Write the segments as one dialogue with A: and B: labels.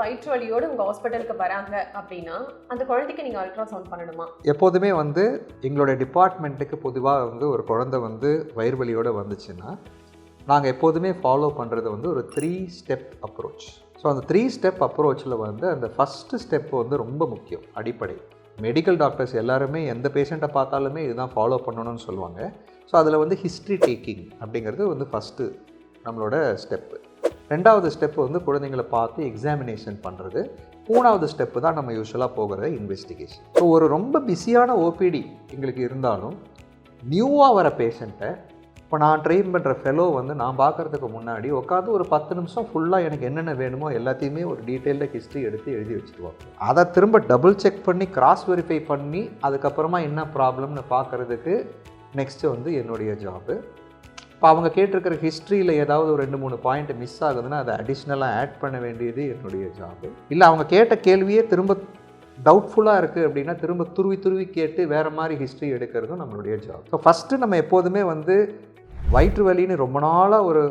A: வயிற்று வலியோடு உங்கள் ஹாஸ்பிட்டலுக்கு வராங்க அப்படின்னா அந்த குழந்தைக்கு நீங்கள் அல்ட்ராசவுண்ட் பண்ணணுமா?
B: எப்போதுமே வந்து எங்களுடைய டிபார்ட்மெண்ட்டுக்கு பொதுவாக வந்து ஒரு குழந்தை வந்து வயிறு வலியோடு வந்துச்சுன்னா நாங்கள் எப்போதுமே ஃபாலோ பண்ணுறது வந்து ஒரு 3 ஸ்டெப் அப்ரோச். ஸோ அந்த 3 ஸ்டெப் அப்ரோச்சில் வந்து அந்த ஃபஸ்ட்டு ஸ்டெப் வந்து ரொம்ப முக்கியம், அடிப்படை. மெடிக்கல் டாக்டர்ஸ் எல்லாருமே எந்த பேஷண்ட்டை பார்த்தாலுமே இதுதான் ஃபாலோ பண்ணணும்னு சொல்லுவாங்க. ஸோ அதில் வந்து ஹிஸ்ட்ரி டேக்கிங் அப்படிங்கிறது வந்து ஃபஸ்ட்டு நம்மளோட ஸ்டெப்பு. 2வது ஸ்டெப்பு வந்து குழந்தைங்களை பார்த்து எக்ஸாமினேஷன் பண்ணுறது. 3வது ஸ்டெப்பு தான் நம்ம யூஸ்வலாக போகிற இன்வெஸ்டிகேஷன். ஸோ ஒரு ரொம்ப பிஸியான ஓபிடி எங்களுக்கு இருந்தாலும் நியூவாக வர பேஷண்ட்டை இப்போ நான் ட்ரெயின் பண்ணுற ஃபெலோ வந்து நான் பார்க்குறதுக்கு முன்னாடி உட்காந்து ஒரு 10 நிமிஷம் ஃபுல்லாக எனக்கு என்னென்ன வேணுமோ எல்லாத்தையுமே ஒரு டீட்டெயில்டாக ஹிஸ்ட்ரி எடுத்து எழுதி வச்சுருவாங்க. அதை திரும்ப டபுள் செக் பண்ணி கிராஸ் வெரிஃபை பண்ணி அதுக்கப்புறமா என்ன ப்ராப்ளம்னு பார்க்குறதுக்கு நெக்ஸ்ட்டு வந்து என்னுடைய ஜாபு. இப்போ அவங்க கேட்டிருக்கிற ஹிஸ்ட்ரியில் ஏதாவது ஒரு 2-3 பாயிண்ட் மிஸ் ஆகுதுன்னா அதை அடிஷ்னலாக ஆட் பண்ண வேண்டியது என்னுடைய ஜாபு. இல்லை அவங்க கேட்ட கேள்வியே திரும்ப டவுட்ஃபுல்லாக இருக்குது அப்படின்னா திரும்ப துருவி கேட்டு வேறு மாதிரி ஹிஸ்ட்ரி எடுக்கிறதும் நம்மளுடைய ஜாப். ஸோ ஃபஸ்ட்டு நம்ம எப்போதுமே வந்து வயிற்று வலின்னு ரொம்ப நாளாக ஒரு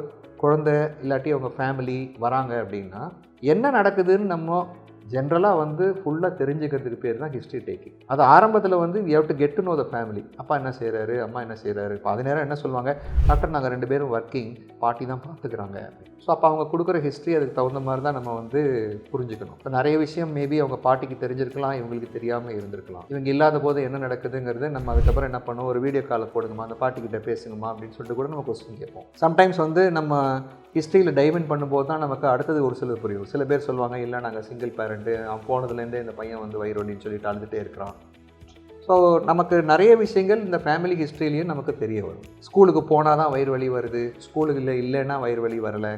B: குழந்தை இல்லாட்டி அவங்க ஃபேமிலி வராங்க அப்படின்னா என்ன நடக்குதுன்னு நம்ம ஜென்ரலாக வந்து ஃபுல்லாக தெரிஞ்சுக்கிறதுக்கு பேர் தான் ஹிஸ்ட்ரி டேக்கிங். அது ஆரம்பத்தில் வந்து we have to get to know the family. அப்பா என்ன செய்கிறாரு, அம்மா என்ன செய்கிறாரு. இப்போ அது நேரம் என்ன சொல்லுவாங்க, டாக்டர் நாங்கள் 2 பேரும் ஒர்க்கிங், பாட்டி தான் பார்த்துக்கிறாங்க. ஸோ அப்போ அவங்க கொடுக்குற ஹிஸ்ட்ரி அதுக்கு தகுந்த மாதிரி தான் நம்ம வந்து புரிஞ்சுக்கணும். இப்போ நிறைய விஷயம் மேபி அவங்க பாட்டிக்கு தெரிஞ்சிருக்கலாம், இவங்களுக்கு தெரியாமல் இருந்திருக்கலாம். இவங்க இல்லாத போது என்ன நடக்குதுங்கிறது நம்ம அதுக்கப்புறம் என்ன பண்ணுவோம், ஒரு வீடியோ காலை போடுங்கம்மா, அந்த பாட்டிக்கிட்ட பேசுங்கம்மா அப்படின்னு சொல்லிட்டு கூட நம்ம கொஸ்டின் கேட்போம். சம்டைம்ஸ் வந்து நம்ம ஹிஸ்ட்ரியில் டைவ் பண்ணும்போது தான் நமக்கு அடுத்தது ஒரு சிலர் புரியும். சில பேர் சொல்லுவாங்க, இல்லை நாங்கள் சிங்கிள் பேரண்ட்டு, அவன் போனதுலேருந்தே இந்த பையன் வந்து வயிறு வலின்னு சொல்லிட்டு அழுதுகிட்டே இருக்கிறான். ஸோ நமக்கு நிறைய விஷயங்கள் இந்த ஃபேமிலி ஹிஸ்ட்ரியிலையும் நமக்கு தெரிய வரும். ஸ்கூலுக்கு போனால் தான் வயிறு வலி வருது, ஸ்கூலுக்கு இல்லைன்னா வயிறு வலி வரலை.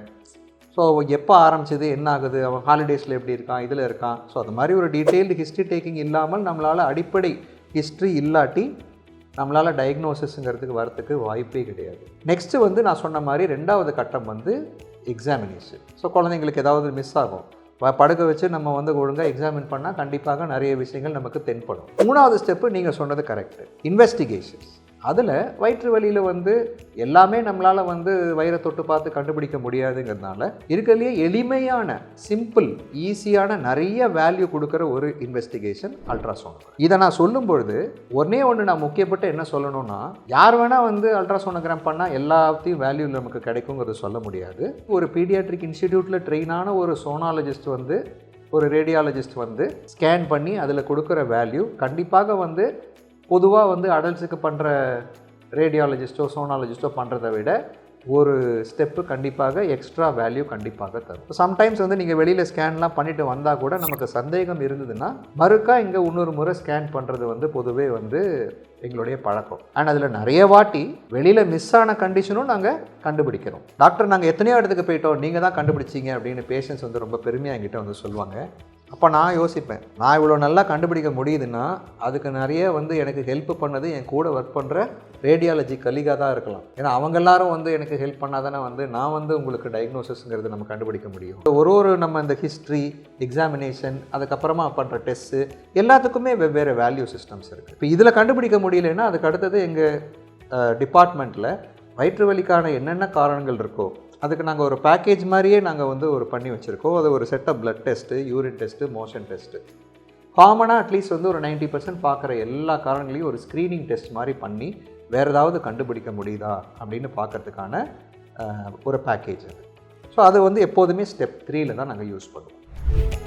B: ஸோ எப்போ ஆரம்பிச்சது, என்ன ஆகுது, அவன் ஹாலிடேஸில் எப்படி இருக்கான், இதில் இருக்கான். ஸோ அது மாதிரி ஒரு டீட்டெயில்டு ஹிஸ்ட்ரி டேக்கிங் இல்லாமல் நம்மளால் அடிப்படை ஹிஸ்ட்ரி இல்லாட்டி நம்மளால் டயக்னோசிஸுங்கிறதுக்கு வரத்துக்கு வாய்ப்பே கிடையாது. நெக்ஸ்ட்டு வந்து நான் சொன்ன மாதிரி 2வது கட்டம் வந்து எக்ஸாமினேஷன். ஸோ குழந்தைங்களுக்கு ஏதாவது மிஸ் ஆகும், படுக்க வச்சு நம்ம வந்து ஒழுங்காக எக்ஸாமின் பண்ணால் கண்டிப்பாக நிறைய விஷயங்கள் நமக்கு தென்படும். 3வது ஸ்டெப்பு நீங்கள் சொன்னது கரெக்டு, இன்வெஸ்டிகேஷன்ஸ். அதில் வயிற்று வலியில் வந்து எல்லாமே நம்மளால் வந்து வயிறை தொட்டு பார்த்து கண்டுபிடிக்க முடியாதுங்கிறதுனால இருக்கிறதுலையே எளிமையான, சிம்பிள், ஈஸியான, நிறைய வேல்யூ கொடுக்குற ஒரு இன்வெஸ்டிகேஷன் அல்ட்ராசவுண்ட். இதை நான் சொல்லும்பொழுது ஒன்று நான் முக்கியப்பட்டு என்ன சொல்லணும்னா, யார் வேணால் வந்து அல்ட்ராசோனோகிராம் பண்ணால் எல்லாத்தையும் வேல்யூ நமக்கு கிடைக்குங்கிறது சொல்ல முடியாது. ஒரு பீடியாட்ரிக் இன்ஸ்டிடியூட்டில் ட்ரெயினான ஒரு சோனாலஜிஸ்ட் வந்து, ஒரு ரேடியாலஜிஸ்ட் வந்து ஸ்கேன் பண்ணி அதில் கொடுக்குற வேல்யூ கண்டிப்பாக வந்து பொதுவாக வந்து அடல்ட்ஸுக்கு பண்ணுற ரேடியாலஜிஸ்ட்டோ சோனாலஜிஸ்ட்டோ பண்ணுறதை விட ஒரு ஸ்டெப்பு கண்டிப்பாக எக்ஸ்ட்ரா வேல்யூ கண்டிப்பாக தரும். சம்டைம்ஸ் வந்து நீங்கள் வெளியில் ஸ்கேன்லாம் பண்ணிவிட்டு வந்தால் கூட நமக்கு சந்தேகம் இருந்ததுன்னா மறுக்கா இங்கே இன்னொரு முறை ஸ்கேன் பண்ணுறது வந்து பொதுவே வந்து எங்களுடைய பழக்கம். அண்ட் அதில் நிறைய வாட்டி வெளியில் மிஸ் ஆன கண்டிஷனும் நாங்கள் கண்டுபிடிக்கிறோம். டாக்டர் நாங்கள் எத்தனையோ இடத்துக்கு போயிட்டோம், நீங்கள் தான் கண்டுபிடிச்சிங்க அப்படின்னு பேஷண்ட்ஸ் வந்து ரொம்ப பெருமையாக என்கிட்ட வந்து சொல்லுவாங்க. அப்போ நான் யோசிப்பேன், நான் இவ்வளோ நல்லா கண்டுபிடிக்க முடியுதுன்னா அதுக்கு நிறைய வந்து எனக்கு ஹெல்ப் பண்ணது என் கூட ஒர்க் பண்ணுற ரேடியாலஜி கலீகாக தான் இருக்கலாம். ஏன்னா அவங்க எல்லாரும் வந்து எனக்கு ஹெல்ப் பண்ணாதானே வந்து நான் வந்து உங்களுக்கு டயக்னோசிஸ்ங்கிறது நம்ம கண்டுபிடிக்க முடியும். ஒரு நம்ம இந்த ஹிஸ்ட்ரி, எக்ஸாமினேஷன், அதுக்கப்புறமா பண்ணுற டெஸ்ட்டு எல்லாத்துக்குமே வெவ்வேறு வேல்யூ சிஸ்டம்ஸ் இருக்குது. இப்போ இதில் கண்டுபிடிக்க முடியலன்னா அதுக்கு அடுத்தது எங்கள் டிபார்ட்மெண்ட்டில் வயிற்று வலிக்கான என்னென்ன காரணங்கள் இருக்கோ அதுக்கு நாங்கள் ஒரு பேக்கேஜ் மாதிரியே நாங்கள் வந்து ஒரு பண்ணி வச்சுருக்கோம். அது ஒரு set of blood test, urine test, motion test. காமனாக அட்லீஸ்ட் வந்து ஒரு 90% பார்க்குற எல்லா காரணங்களையும் ஒரு ஸ்க்ரீனிங் டெஸ்ட் மாதிரி பண்ணி வேறு ஏதாவது கண்டுபிடிக்க முடியுதா அப்படின்னு பார்க்கறதுக்கான ஒரு பேக்கேஜ் அது. ஸோ அது வந்து எப்போதுமே ஸ்டெப் 3ல் தான் நாங்கள் யூஸ் பண்ணுவோம்.